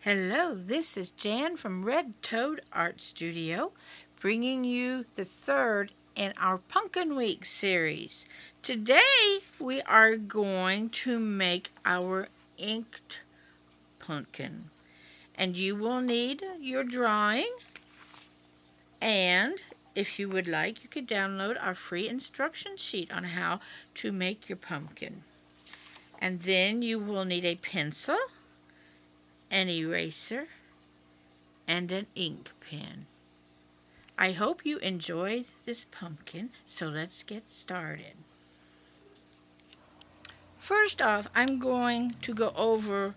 Hello, this is Jan from Red Toad Art Studio, bringing you the third in our Pumpkin Week series. Today we are going to make our inked pumpkin, and you will need your drawing, and if you would like, you could download our free instruction sheet on how to make your pumpkin. And then you will need a pencil, an eraser, and an ink pen. I hope you enjoyed this pumpkin, so let's get started. First off, I'm going to go over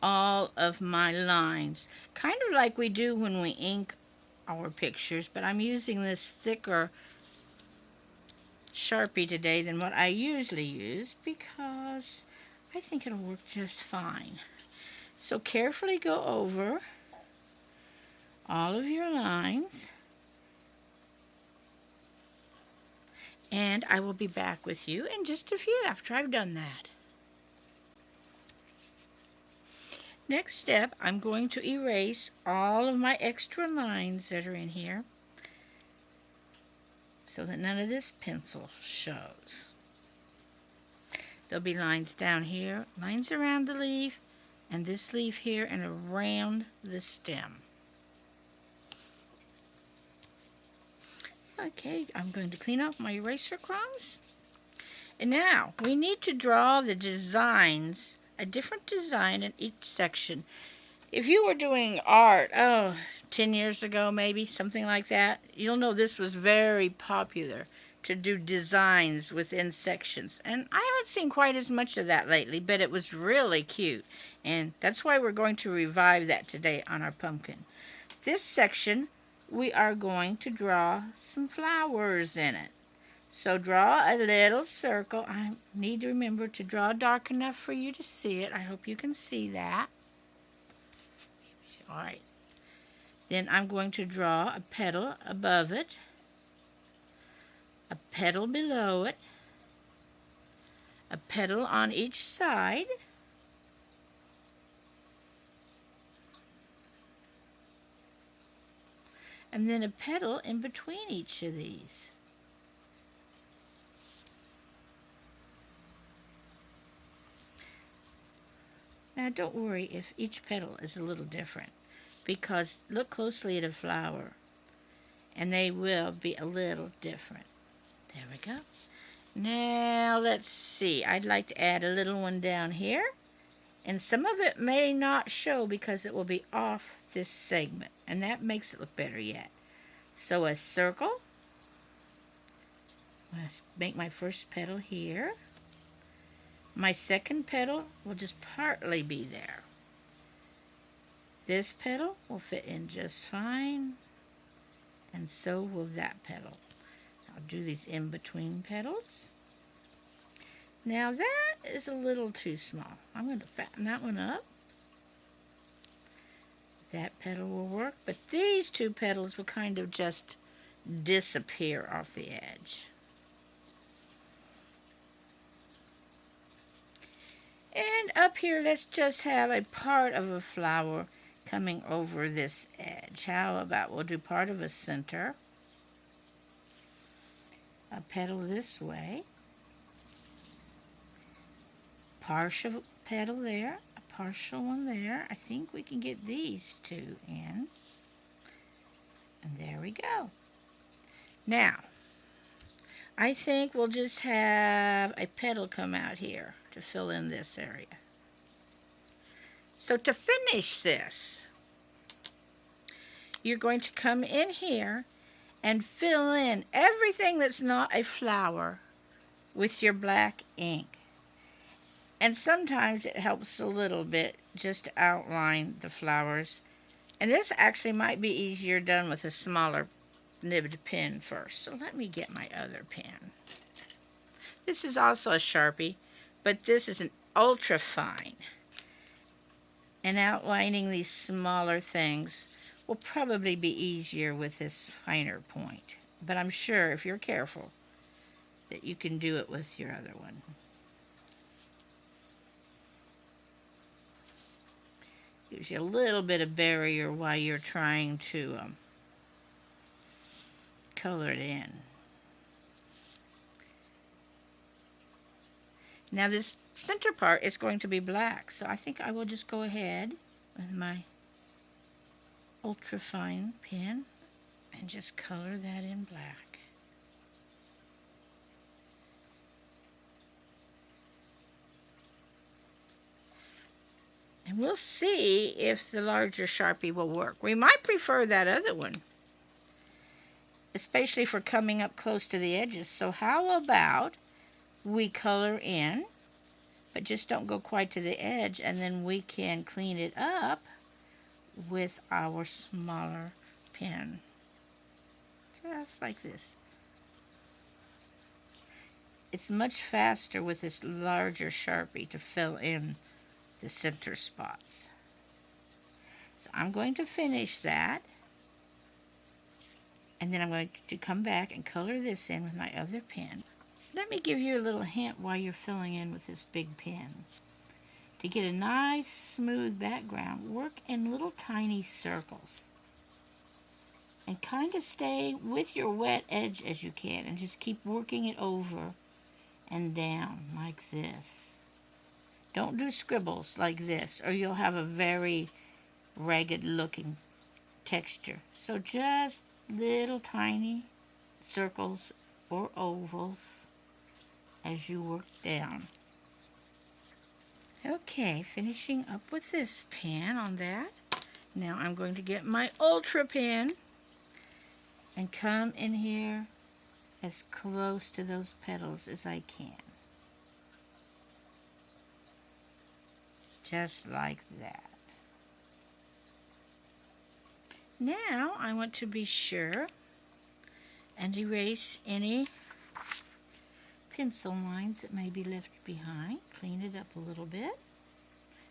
all of my lines, kind of like we do when we ink our pictures, but I'm using this thicker Sharpie today than what I usually use because I think it'll work just fine. So carefully go over all of your lines, and I will be back with you in just a few after I've done that. Next step, I'm going to erase all of my extra lines that are in here so that none of this pencil shows. There'll be lines down here, lines around the leaf, and this leaf here, and around the stem. Okay, I'm going to clean off my eraser crumbs. And now, we need to draw the designs, a different design in each section. If you were doing art, 10 years ago maybe, something like that, you'll know this was very popular to do designs within sections. And I haven't seen quite as much of that lately, but it was really cute. And that's why we're going to revive that today on our pumpkin. This section, we are going to draw some flowers in it. So draw a little circle. I need to remember to draw dark enough for you to see it. I hope you can see that. All right. Then I'm going to draw a petal above it, a petal below it, a petal on each side, and then a petal in between each of these. Now don't worry if each petal is a little different, because look closely at a flower and they will be a little different. There we go. Now let's see, I'd like to add a little one down here, and some of it may not show because it will be off this segment, and that makes it look better yet. So a circle, let's make my first petal here. My second petal will just partly be there. This petal will fit in just fine, and so will that petal. I'll do these in-between petals. Now that is a little too small. I'm going to fatten that one up. That petal will work, but these two petals will kind of just disappear off the edge. And up here, let's just have a part of a flower coming over this edge. How about we'll do part of a center, a petal this way, partial petal there, a partial one there. I think we can get these two in. And there we go. Now, I think we'll just have a petal come out here to fill in this area. So to finish this, you're going to come in here and fill in everything that's not a flower with your black ink. And sometimes it helps a little bit just to outline the flowers. And this actually might be easier done with a smaller nibbed pen first. So let me get my other pen. This is also a Sharpie, but this is an ultra fine. And outlining these smaller things will probably be easier with this finer point. But I'm sure if you're careful that you can do it with your other one. Gives you a little bit of barrier while you're trying to color it in. Now this center part is going to be black, so I think I will just go ahead with my ultra fine pen and just color that in black. And we'll see if the larger Sharpie will work. We might prefer that other one, especially for coming up close to the edges. So how about we color in, but just don't go quite to the edge, and then we can clean it up with our smaller pen. Just like this. It's much faster with this larger Sharpie to fill in the center spots. So I'm going to finish that, and then I'm going to come back and color this in with my other pen. Let me give you a little hint while you're filling in with this big pen. To get a nice smooth background, work in little tiny circles. And kind of stay with your wet edge as you can, and just keep working it over and down like this. Don't do scribbles like this, or you'll have a very ragged looking texture. So just little tiny circles or ovals as you work down. Okay, finishing up with this pen on that. Now I'm going to get my ultra pen and come in here as close to those petals as I can. Just like that. Now I want to be sure and erase any pencil lines that may be left behind. Clean it up a little bit.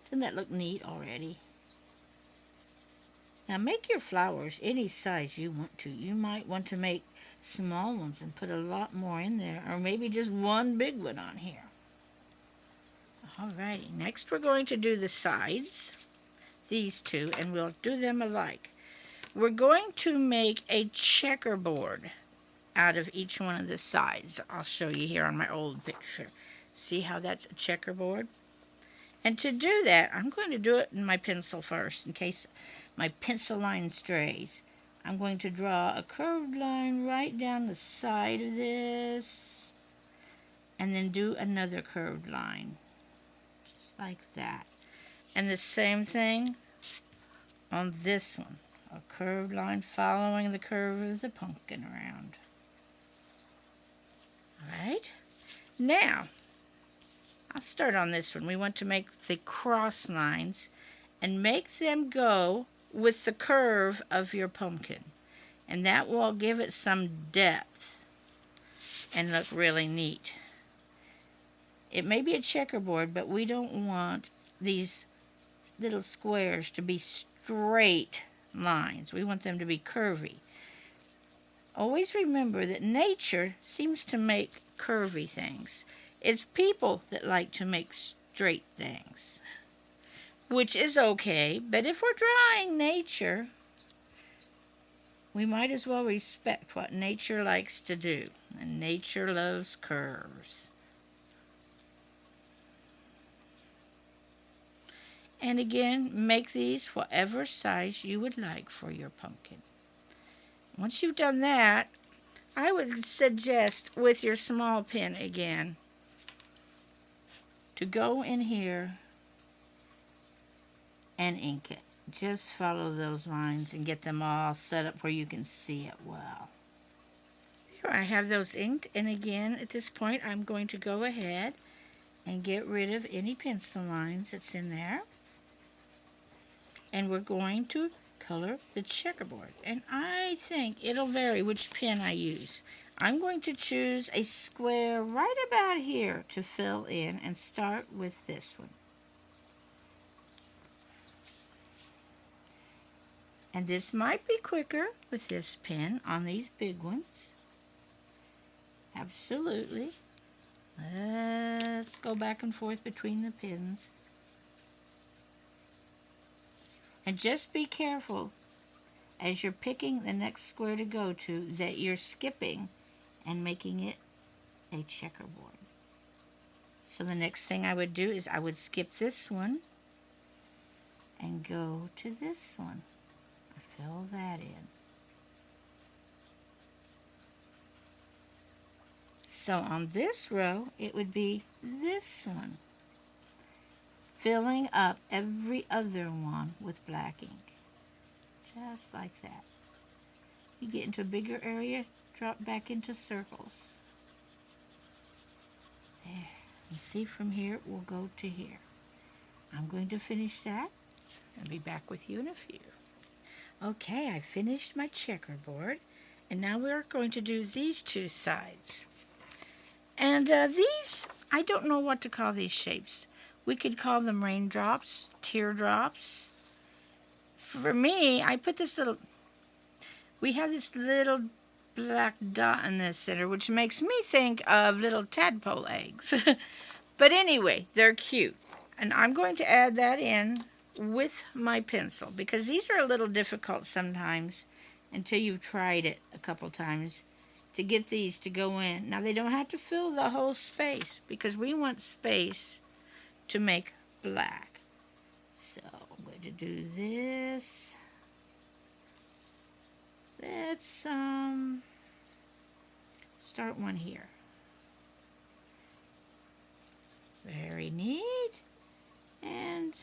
Doesn't that look neat already? Now make your flowers any size you want to. You might want to make small ones and put a lot more in there, or maybe just one big one on here. Alrighty, next we're going to do the sides, these two, and we'll do them alike. We're going to make a checkerboard out of each one of the sides. I'll show you here on my old picture. See how that's a checkerboard? And to do that, I'm going to do it in my pencil first, in case my pencil line strays. I'm going to draw a curved line right down the side of this, and then do another curved line. Like that. And the same thing on this one. A curved line following the curve of the pumpkin around. Alright. Now, I'll start on this one. We want to make the cross lines and make them go with the curve of your pumpkin. And that will give it some depth and look really neat. It may be a checkerboard, but we don't want these little squares to be straight lines. We want them to be curvy. Always remember that nature seems to make curvy things. It's people that like to make straight things, which is okay, but if we're drawing nature, we might as well respect what nature likes to do, and nature loves curves. And again, make these whatever size you would like for your pumpkin. Once you've done that, I would suggest with your small pen again to go in here and ink it. Just follow those lines and get them all set up where you can see it well. Here I have those inked, and again at this point I'm going to go ahead and get rid of any pencil lines that's in there. And we're going to color the checkerboard. And I think it'll vary which pen I use. I'm going to choose a square right about here to fill in and start with this one. And this might be quicker with this pen on these big ones. Absolutely. Let's go back and forth between the pens. And just be careful as you're picking the next square to go to that you're skipping and making it a checkerboard. So the next thing I would do is I would skip this one and go to this one. Fill that in. So on this row, it would be this one, filling up every other one with black ink, just like that. You get into a bigger area, drop back into circles. There. And see, from here, we'll go to here. I'm going to finish that. I'll be back with you in a few. Okay, I finished my checkerboard, and now we're going to do these two sides. And these, I don't know what to call these shapes. We could call them raindrops, teardrops. For me, I put this little, we have this little black dot in the center, which makes me think of little tadpole eggs. But anyway, they're cute. And I'm going to add that in with my pencil, because these are a little difficult sometimes until you've tried it a couple times to get these to go in. Now, they don't have to fill the whole space, because we want space to make black. So I'm going to do this. Let's start one here. Very neat. And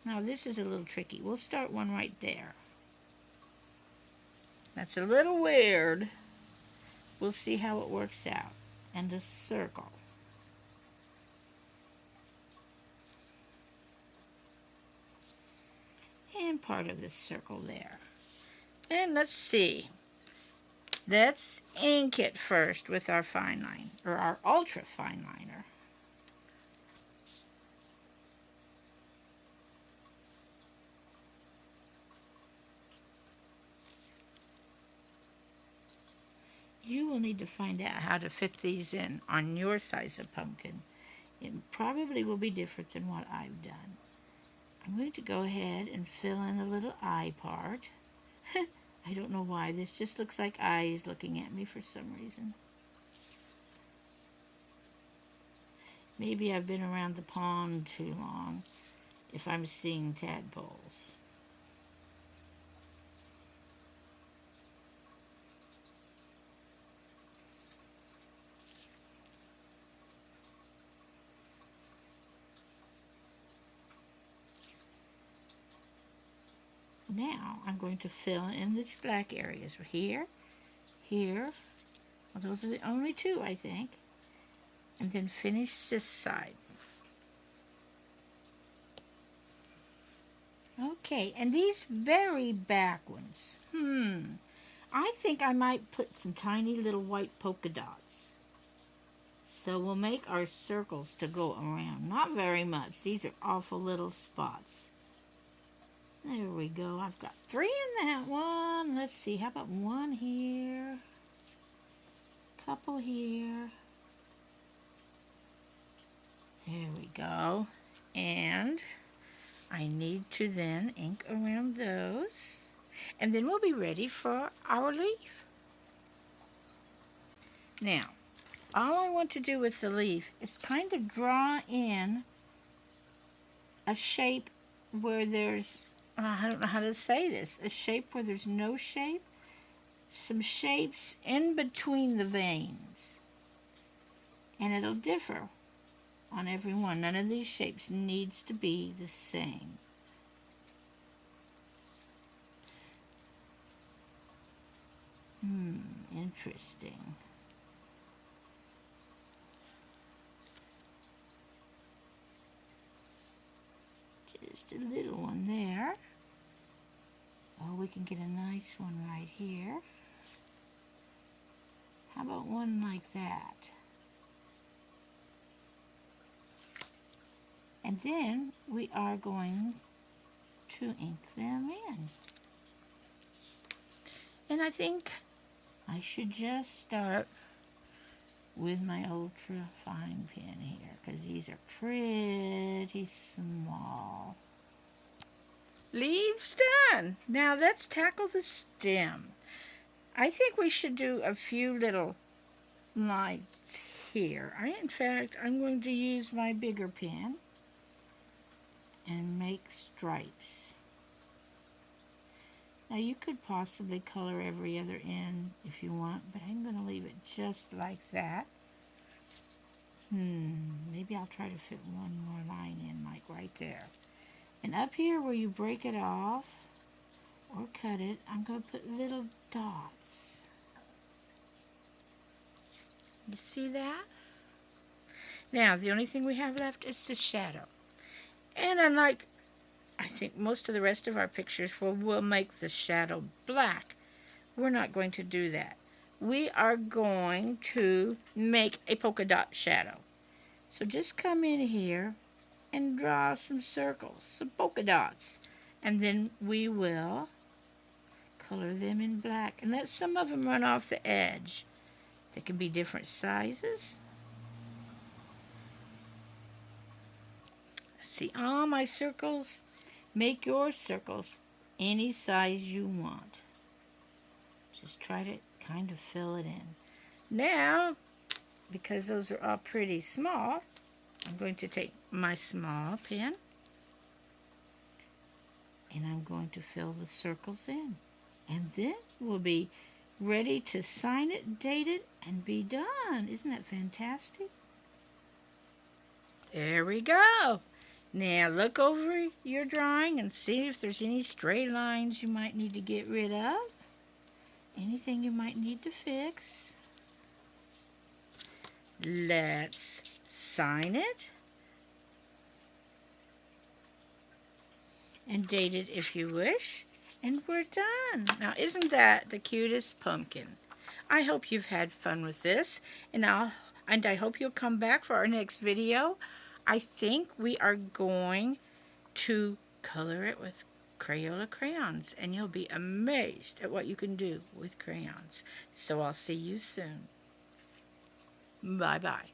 now this is a little tricky. We'll start one right there. That's a little weird. We'll see how it works out. And a circle. And part of this circle there. And let's see. Let's ink it first with our fine line, or our ultra fine liner. You will need to find out how to fit these in on your size of pumpkin. It probably will be different than what I've done. I'm going to go ahead and fill in the little eye part. I don't know why. This just looks like eyes looking at me for some reason. Maybe I've been around the pond too long if I'm seeing tadpoles. Now I'm going to fill in these black areas here, here. Well, those are the only two, I think. And then finish this side. Okay, and these very back ones. I think I might put some tiny little white polka dots. So we'll make our circles to go around. Not very much. These are awful little spots. There we go. I've got 3 in that one. Let's see. How about one here? Couple here. There we go. And I need to then ink around those. And then we'll be ready for our leaf. Now, all I want to do with the leaf is kind of draw in a shape where there's, I don't know how to say this, a shape where there's no shape, some shapes in between the veins. And it'll differ on every one. None of these shapes needs to be the same. Interesting. Just a little one there. Oh, we can get a nice one right here. How about one like that? And then we are going to ink them in. And I think I should just start with my ultra fine pen here, because these are pretty small. Leaves done. Now let's tackle the stem. I think we should do a few little lines here. In fact, I'm going to use my bigger pen and make stripes. Now you could possibly color every other end if you want, but I'm going to leave it just like that. Maybe I'll try to fit one more line in, like right there. And up here where you break it off or cut it, I'm going to put little dots. You see that? Now, the only thing we have left is the shadow. And unlike, I think, most of the rest of our pictures where we'll make the shadow black, we're not going to do that. We are going to make a polka dot shadow. So just come in here and draw some circles, some polka dots. And then we will color them in black and let some of them run off the edge. They can be different sizes. See all my circles? Make your circles any size you want. Just try to kind of fill it in. Now, because those are all pretty small, I'm going to take my small pen and I'm going to fill the circles in. And then we'll be ready to sign it, date it, and be done. Isn't that fantastic? There we go. Now look over your drawing and see if there's any stray lines you might need to get rid of. Anything you might need to fix. Let's sign it and date it if you wish. And we're done. Now isn't that the cutest pumpkin? I hope you've had fun with this, and I hope you'll come back for our next video. I think we are going to color it with Crayola crayons, and you'll be amazed at what you can do with crayons. So I'll see you soon. Bye-bye.